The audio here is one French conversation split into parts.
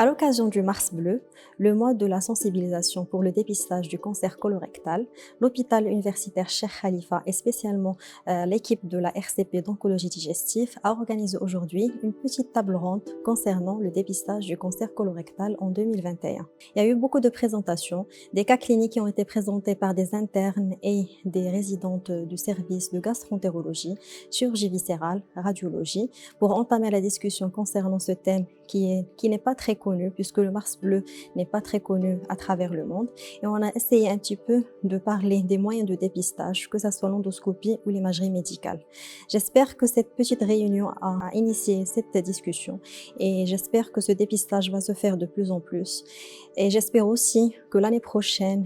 À l'occasion du Mars bleu, le mois de la sensibilisation pour le dépistage du cancer colorectal, l'hôpital universitaire Cheikh Khalifa et spécialement l'équipe de la RCP d'oncologie digestive a organisé aujourd'hui une petite table ronde concernant le dépistage du cancer colorectal en 2021. Il y a eu beaucoup de présentations, des cas cliniques qui ont été présentés par des internes et des résidentes du service de gastroentérologie, chirurgie viscérale, radiologie, pour entamer la discussion concernant ce thème qui n'est pas très connu puisque le Mars bleu n'est pas très connu à travers le monde. Et on a essayé un petit peu de parler des moyens de dépistage, que ce soit l'endoscopie ou l'imagerie médicale. J'espère que cette petite réunion a initié cette discussion et j'espère que ce dépistage va se faire de plus en plus. Et j'espère aussi que l'année prochaine,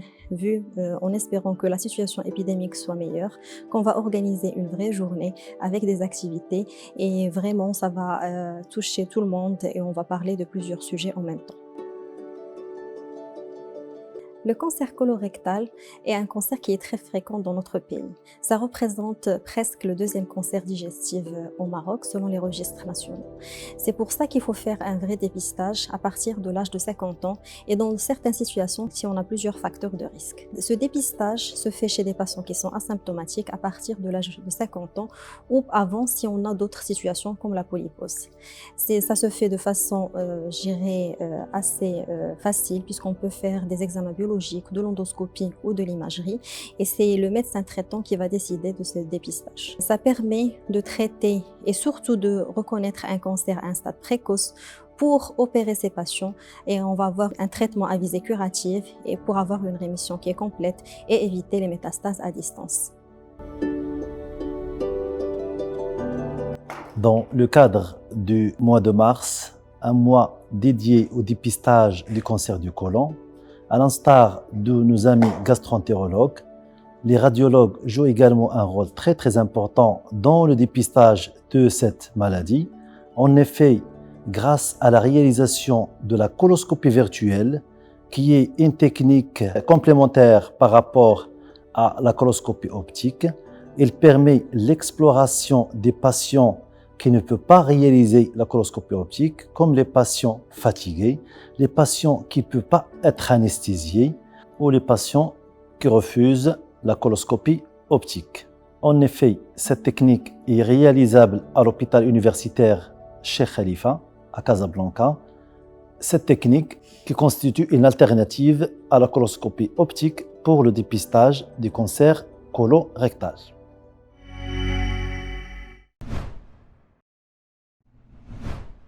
en espérant que la situation épidémique soit meilleure, qu'on va organiser une vraie journée avec des activités et vraiment ça va toucher tout le monde et on va parler de plusieurs sujets en même temps. Le cancer colorectal est un cancer qui est très fréquent dans notre pays. Ça représente presque le deuxième cancer digestif au Maroc, selon les registres nationaux. C'est pour ça qu'il faut faire un vrai dépistage à partir de l'âge de 50 ans et dans certaines situations si on a plusieurs facteurs de risque. Ce dépistage se fait chez des patients qui sont asymptomatiques à partir de l'âge de 50 ans ou avant si on a d'autres situations comme la polypose. Ça se fait de façon, assez facile puisqu'on peut faire des examens biologiques, de l'endoscopie ou de l'imagerie et c'est le médecin traitant qui va décider de ce dépistage. Ça permet de traiter et surtout de reconnaître un cancer à un stade précoce pour opérer ces patients et on va avoir un traitement à visée curative et pour avoir une rémission qui est complète et éviter les métastases à distance. Dans le cadre du mois de mars, un mois dédié au dépistage du cancer du côlon, à l'instar de nos amis gastroentérologues, les radiologues jouent également un rôle très important dans le dépistage de cette maladie. En effet, grâce à la réalisation de la coloscopie virtuelle, qui est une technique complémentaire par rapport à la coloscopie optique, elle permet l'exploration des patients qui ne peuvent pas réaliser la coloscopie optique, comme les patients fatigués, les patients qui ne peuvent pas être anesthésiés ou les patients qui refusent la coloscopie optique. En effet, cette technique est réalisable à l'hôpital universitaire Cheikh Khalifa à Casablanca. Cette technique qui constitue une alternative à la coloscopie optique pour le dépistage du cancer colorectal.